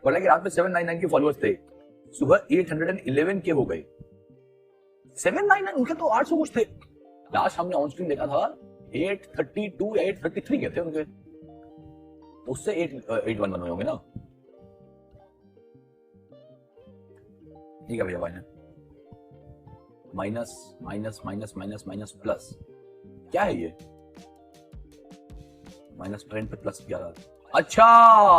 बोला कि रात में 799 के फॉलोअर्स थे, सुबह 811 के हो गए। 799 उनके तो 800 कुछ थे। लास्ट हमने ऑन स्क्रीन देखा था 832 833 के थे उनके, उससे 811 हुए होंगे ना। ठीक है भैया भाई ने minus minus minus minus minus plus क्या है ये, माइनस ट्रेंड पे प्लस क्या रहा। अच्छा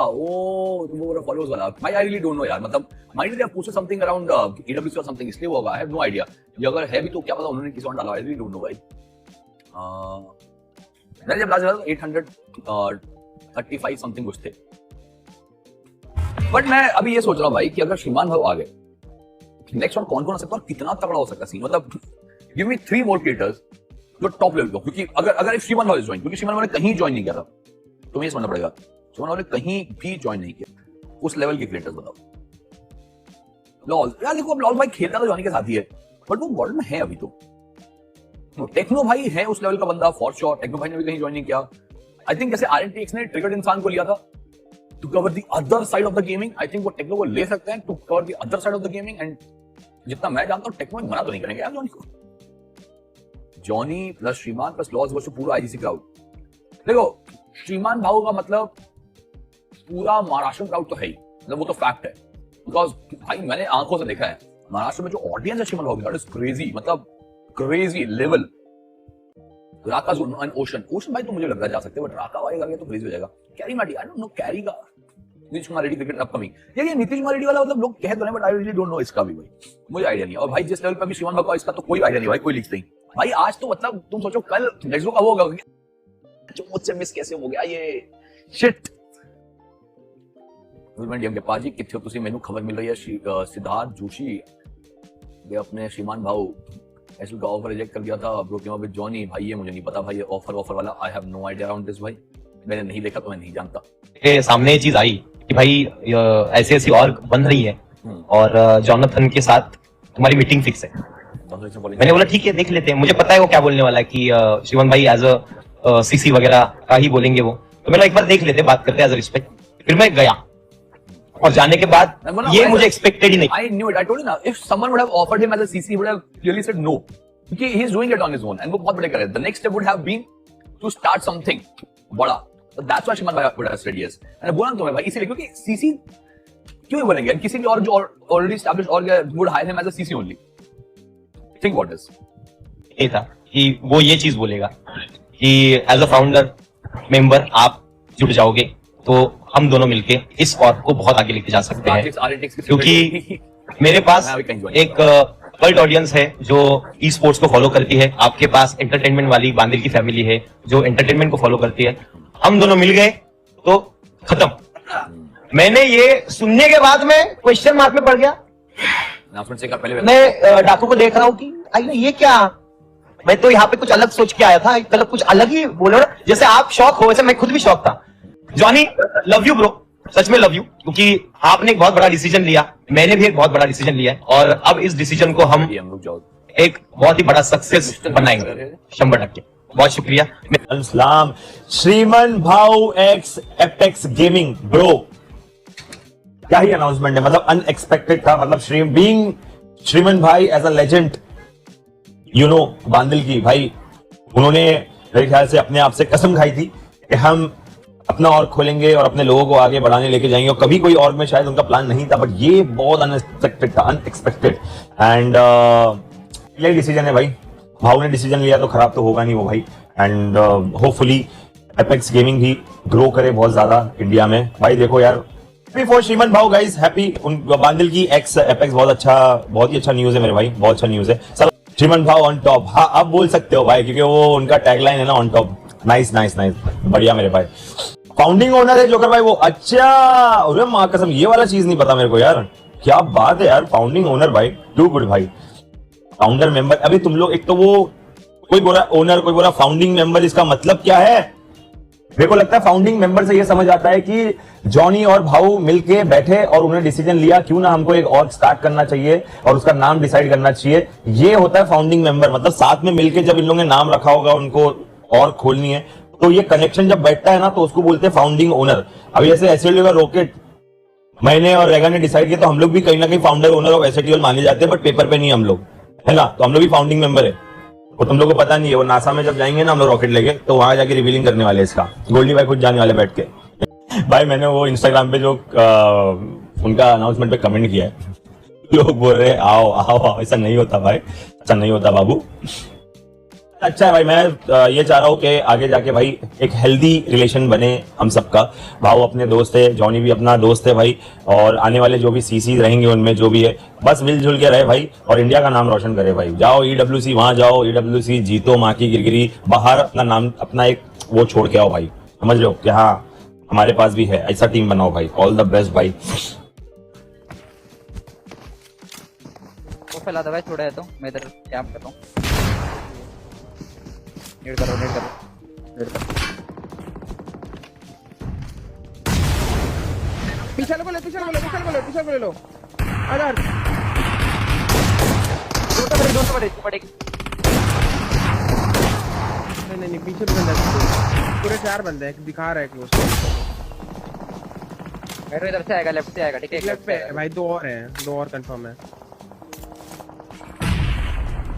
वो फॉलोअर्स वाला भाई, आई रियली डोंट नो यार, मतलब माइंड में पूछे समथिंग अराउंड ईडब्ल्यूसी और समथिंग, इसलिए वो होगा, आई हैव नो आइडिया। ये अगर है भी तो क्या पता उन्होंने किस और डाला, आई रियली डोंट नो भाई। मैंने जब लास्ट 835 समथिंग कुछ थे, बट मैं अभी ये सोच रहा हूँ भाई कि अगर श्रीमान भाव आ गए, नेक्स्ट वन कौन कौन आ सकता है और कितना तगड़ा हो सकता है सीन, मतलब गिव मी 3 मोर क्रिएटर्स जो टॉप लेवल को, क्योंकि अगर श्रीमान भाव ज्वाइन, क्योंकि श्रीमान भाव ने कहीं ज्वाइन नहीं किया था, तो ये समझना पड़ेगा श्रीमान भाव ने कहीं भी ज्वाइन नहीं किया, उस लेवल के क्रिएटर्स बताओ। लॉल यार देखो, अब लॉल भाई खेलता तो जॉनी के साथ ही है, बट वो वर्ल्ड में है अभी तो। टेक्नो भाई है उस लेवल का बंदा फॉर श्योर, टेक्नो भाई ने भी कहीं ज्वाइन नहीं किया। आई थिंक जैसे RNTX ने ट्रिगर्ड इंसान को लिया था to cover the other side of the gaming, I think वो टेक्नो को ले सकते हैं to cover the other side of the gaming. And जितना मैं जानता हूं टेक्नो मना तो नहीं करेंगे यार जॉनी को। जॉनी प्लस श्रीमान प्लस लॉस वर्सेस पूरा IGC क्राउड। देखो श्रीमान भाव का मतलब पूरा महाराष्ट्र क्राउड तो है ही, मतलब वो तो फैक्ट है, बिकॉज भाई मैंने आंखों से देखा है महाराष्ट्र में जो ऑडियंस है श्रीमान भाव की, दैट इज क्रेजी, मतलब crazy level. Raka and ocean भाई तो मुझे लगता है जा सकते हैं, बट राका भाई करके तो क्रेजी हो जाएगा। कैरी माटी आई डोंट नो, कैरी का नीतीश कुमार रेड्डी क्रिकेट अपकमिंग, यार ये नीतीश कुमार रेड्डी वाला मतलब लोग कह तो नहीं, but I really don't know इसका भी भाई मुझे आइडिया नहीं। और भाई जिस लेवल पे भी श्रीमान भाव का, इसका तो कोई आइडिया नहीं भाई, कोई लीक नहीं भाई। आज तो मतलब तुम सोचो कल नेक्स्ट का होगा, मुझसे मिस कैसे हो गया ये शिट। डीएम के पाजी किथे तुसी, मेनू खबर मिल रही है सिद्धार्थ जोशी ये अपने श्रीमान भाव ऐसे का ऑफर रिजेक्ट कर दिया था ब्रोकिंग विद जॉनी। भाई ये मुझे नहीं पता भाई, ये ऑफर वाला I have no idea around this भाई, मैंने नहीं देखा तो मैं नहीं जानता। के सामने ये चीज आई कि भाई ऐसी ऐसी और बन रही है और जॉनथन के साथ तुम्हारी मीटिंग फिक्स है। मैंने बोला ठीक है देख लेते हैं, मुझे पता है वो क्या बोलने वाला है कि शिवन भाई एज अ CC वगैरह का ही बोलेंगे वो, तो मैंने एक बार देख लेते बात करते एज अ रिस्पेक्ट। फिर मैं गया और जाने के बाद ये मुझे एक्सपेक्टेड ही नहीं। I knew it. I told you now. If someone would have offered him as a CC, he would have clearly said no. क्योंकि he is doing it on his own, and वो बहुत बड़े कर रहे हैं। The next step would have been to start something बड़ा। So that's why Shriman would have said yes. And बोला ना तुम्हें भाई इसीलिए, क्योंकि CC क्यों ही बोलेंगे किसी भी और जो already established और would hire him as a CC only. Think what is? ये था कि वो ये चीज बोलेगा कि एज अ फाउंडर मेंबर आप जुड़ जाओगे तो हम दोनों मिलके इस कॉर्प को बहुत आगे लेके जा सकते हैं, क्योंकि मेरे पास एक कल्ट ऑडियंस है जो ई स्पोर्ट्स को फॉलो करती है, आपके पास एंटरटेनमेंट वाली बांदिल की फैमिली है जो एंटरटेनमेंट को फॉलो करती है। हम दोनों मिल गए तो खत्म। मैंने ये सुनने के बाद में क्वेश्चन मार्क में पड़ गया। मैं डाकू को देख रहा हूँ कि ये क्या, मैं तो यहाँ पे कुछ अलग सोच के आया था, गलत कुछ अलग ही बोलो ना। जैसे आप शौक हो वैसे मैं खुद भी शौक था। जॉनी लव यू ब्रो, सच में लव यू, क्योंकि आपने एक बहुत बड़ा डिसीजन लिया, मैंने भी एक बहुत बड़ा डिसीजन लिया और अब इस डिसीजन को हम एक बहुत ही बड़ा सक्सेस बनाएंगे 100%। बहुत शुक्रिया। सलाम श्रीमन भाव एक्स एपेक्स गेमिंग ब्रो, क्या ही अनाउंसमेंट है, मतलब अनएक्सपेक्टेड था। मतलब श्रीमन भाई as a legend you know बांदिल की, भाई उन्होंने मेरे ख्याल से अपने आप से कसम खाई थी कि हम अपना और खोलेंगे और अपने लोगों को आगे बढ़ाने लेके जाएंगे, और कभी कोई और में शायद उनका प्लान नहीं था, बट ये बहुत अनएक्सपेक्टेड था, अनएक्सपेक्टेड। एंड यही डिसीजन है भाई, भाव ने डिसीजन लिया तो खराब तो होगा नहीं वो भाई। एंड होपफुली एपेक्स गेमिंग भी ग्रो करे बहुत ज्यादा इंडिया में। भाई देखो यार, हैप्पी फॉर श्रीमन भाव गाइस, हैप्पी उन बांदिल की एक्स एपेक्स, बहुत ही अच्छा न्यूज है मेरे भाई, बहुत अच्छा न्यूज है। श्रीमन भाव ऑन टॉप, हाँ आप बोल सकते हो भाई, क्योंकि वो उनका टैगलाइन है ना on top. Nice nice nice, बढ़िया मेरे भाई। फाउंडिंग ओनर है जोकर भाई वो, अच्छा अरे माँ कसम ये वाला चीज नहीं पता मेरे को यार, क्या बात है यार। फाउंडिंग ओनर भाई, टू गुड भाई। फाउंडर मेंबर, अभी तुम लोग एक तो वो कोई बोला ओनर कोई बोला फाउंडिंग मेंबर, इसका मतलब क्या है? मेरे को लगता है फाउंडिंग मेंबर से ये समझ आता है कि जॉनी और भाऊ मिलके बैठे और उन्होंने डिसीजन लिया क्यों ना हमको एक और स्टार्ट करना चाहिए और उसका नाम डिसाइड करना चाहिए, ये होता है फाउंडिंग मेंबर। मतलब साथ में मिलके जब इन लोगों ने नाम रखा होगा उनको और खोलनी है तो ये कनेक्शन जब बैठता है ना तो उसको बोलते हैं फाउंडिंग ओनर। अभी जैसे एसएटीएल का रॉकेट मैंने और रेगा ने डिसाइड किया, तो हम लोग भी कहीं ना कहीं फाउंडर ओनर ऑफ एसएटीएल माने जाते हैं, बट पेपर पे नहीं हम लोग, है ना। तो हम लोग भी फाउंडिंग मेंबर है, और तुम लोग को पता नहीं है। वो नासा में जब जाएंगे ना हम लोग रॉकेट लेके, तो वहां जाके रिवीलिंग करने वाले इसका, गोल्डी भाई खुद जाने वाले बैठ के। भाई मैंने वो इंस्टाग्राम पे जो उनका अनाउंसमेंट पे कमेंट किया है, लोग बोल रहे हैं आओ आओ आओ, ऐसा नहीं होता भाई, ऐसा नहीं होता बाबू। अच्छा है भाई, मैं ये चाह रहा हूँ कि आगे जाके भाई एक हेल्दी रिलेशन बने हम सबका। भाव अपने दोस्त है, जॉनी भी अपना दोस्त है भाई, और आने वाले जो भी सीसी रहेंगे उनमें जो भी है बस मिलजुल के रहे भाई, और इंडिया का नाम रोशन करे भाई। जाओ ईडब्ल्यूसी, वहां जाओ ईडब्ल्यूसी जीतो, माँ की गिरगिरी, बाहर अपना नाम, अपना एक वो छोड़ के आओ भाई, समझ लो कि हाँ हमारे पास भी है, ऐसा टीम बनाओ भाई। ऑल द बेस्ट भाई। वो फैला दवा छोड़ा है तो मैं इधर कैंप कर रहा हूँ। नीड करो नीड करो नीड करो। पीछे लो पीछे लो अरे दो तो बड़े पड़ेगी। नहीं पीछे भी बंदा है, पूरे 4 बंदे हैं, दिखा रहा है कि उसको मेरे इधर से आएगा, लेफ्ट से आएगा, ठीक है। लेफ्ट पे है भाई, 2 और हैं, 2 और कंफर्म है।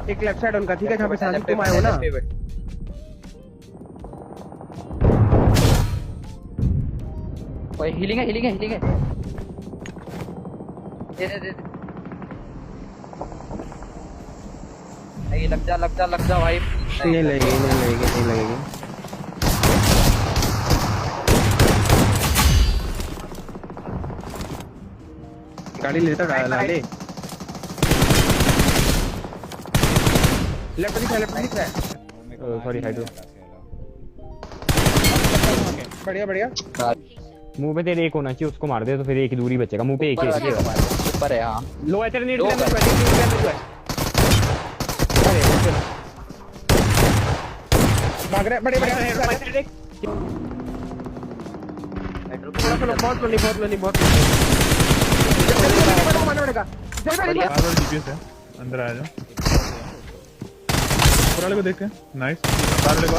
एक लेफ्ट साइड उनका, ठीक है, जहाँ पे शांति तुम आए हो ना। कोई हीलिंग है दे नहीं, लग जा भाई। नहीं लगेगी। गाड़ी लेता डाला ले। लेफ्ट दिख रहा है। Sorry hydro. बढ़िया। मुंह पे तेरे एक होना चाहिए, उसको मार दे तो फिर एक ही दूरी बचेगा। मुंह पे एक ही ऊपर है। हाँ लो है तेरे नीड लो के अंदर जो है। भाग रहे बड़े बहुत लोनी जीपीएस है, अंदर आ जाओ। वाले को देख के नाइस, वाले को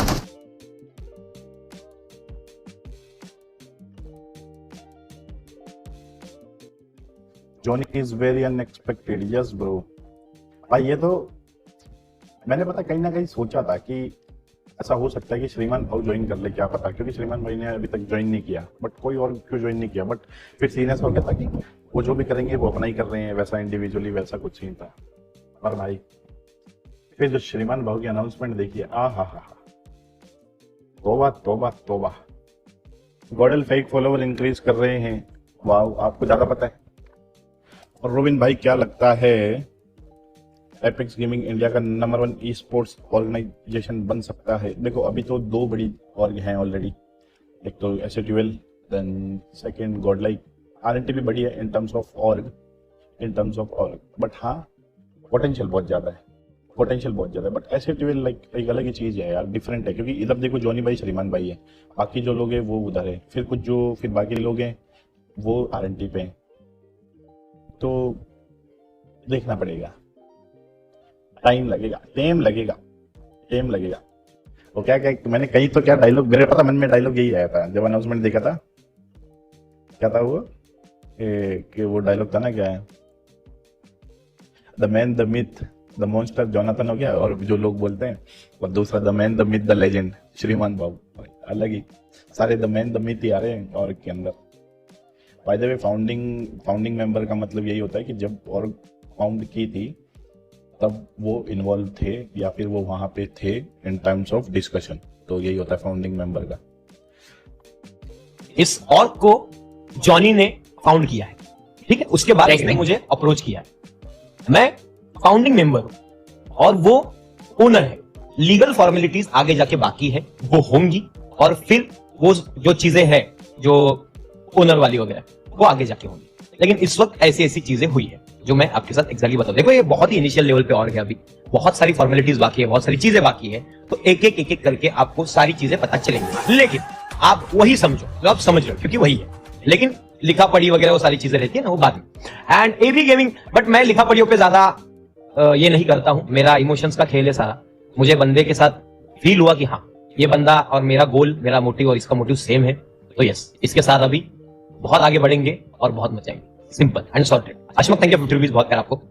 Johnny is very unexpected. Yes bro भाई, ये तो मैंने पता कहीं ना कहीं सोचा था कि ऐसा हो सकता है कि श्रीमान भाव ज्वाइन कर ले, क्या पता, क्योंकि श्रीमान भाई ने अभी तक ज्वाइन नहीं किया, बट कोई और क्यों ज्वाइन नहीं किया। बट फिर सीरियस हो गया था कि वो जो भी करेंगे वो अपना ही कर रहे हैं, वैसा इंडिविजुअली वैसा कुछ नहीं था। पर भाई फिर जो श्रीमान भाव की अनाउंसमेंट देखिए, हा तोबा। गॉडल फेक फॉलोवर इंक्रीज कर रहे हैं, वाह, आपको ज्यादा पता है। और रोबिन भाई क्या लगता है एपेक्स गेमिंग इंडिया का नंबर 1 ई स्पोर्ट्स ऑर्गेनाइजेशन बन सकता है? देखो अभी तो 2 बड़ी ऑर्ग हैं ऑलरेडी, एक तो SATL, then second Godlike. RNT भी बड़ी है in terms of org, but हाँ पोटेंशियल बहुत ज्यादा है। बट एसएटीएल लाइक एक अलग ही चीज है यार, डिफरेंट है, क्योंकि इधर देखो जॉनी भाई श्रीमान भाई है, बाकी जो लोग हैं वो उधर है, फिर बाकी लोग हैं वो आरएनटी पे हैं, तो देखना पड़ेगा, टाइम लगेगा। वो क्या मैंने कहीं तो क्या डायलॉग, मेरे पता मन में डायलॉग यही आया था जब अनाउंसमेंट देखा था। क्या था वो कि वो डायलॉग था ना, क्या है, the man the myth the monster Jonathan हो गया, और जो लोग बोलते हैं, और दूसरा the man the myth the legend श्रीमान बाबू, अलग ही सारे द मैन द मिथ ही आ रहे हैं और के अंदर। By the way founding member का मतलब यही होता है कि जब और फाउंड की थी तब वो इन्वॉल्व थे या फिर वो वहां पे थे इन टर्म्स ऑफ डिस्कशन, तो यही होता है फाउंडिंग मेंबर का। इस ऑर्ग को जॉनी ने फाउंड किया है, ठीक है, उसके बाद उसने मुझे अप्रोच किया है। मैं फाउंडिंग मेंबर हूं और वो ओनर है। लीगल फॉर्मेलिटीज आगे जाके बाकी है, वो होंगी, और फिर वो जो चीजें हैं जो ओनर वाली वगैरह वो आगे जाके होंगी। लेकिन इस वक्त ऐसी चीजें हुई है जो मैं आपके साथ एग्जैक्टली बताऊं। देखो ये बहुत ही इनिशियल लेवल पे और है, अभी बहुत सारी फॉर्मेलिटीज बाकी है, बहुत सारी चीजें बाकी है, तो एक एक करके आपको सारी चीजें पता चलेंगी। लेकिन आप वही समझो जो आप समझ रहे हो, क्योंकि वही है। लेकिन लिखा पढ़ी वगैरह वो सारी चीजें रहती है ना, वो बाद में। एंड एवी गेमिंग, बट मैं लिखा पढ़ियों पे ज्यादा ये नहीं करता हूं, मेरा इमोशंस का खेल है सारा। मुझे बंदे के साथ फील हुआ कि हाँ ये बंदा और मेरा गोल, मेरा मोटिव और इसका मोटिव सेम है, तो यस, इसके साथ अभी बहुत आगे बढ़ेंगे और बहुत मजा आएंगे। Simple and sorted. अशमक, थैंक यू 50 रुपीज, बहुत प्यार आपको।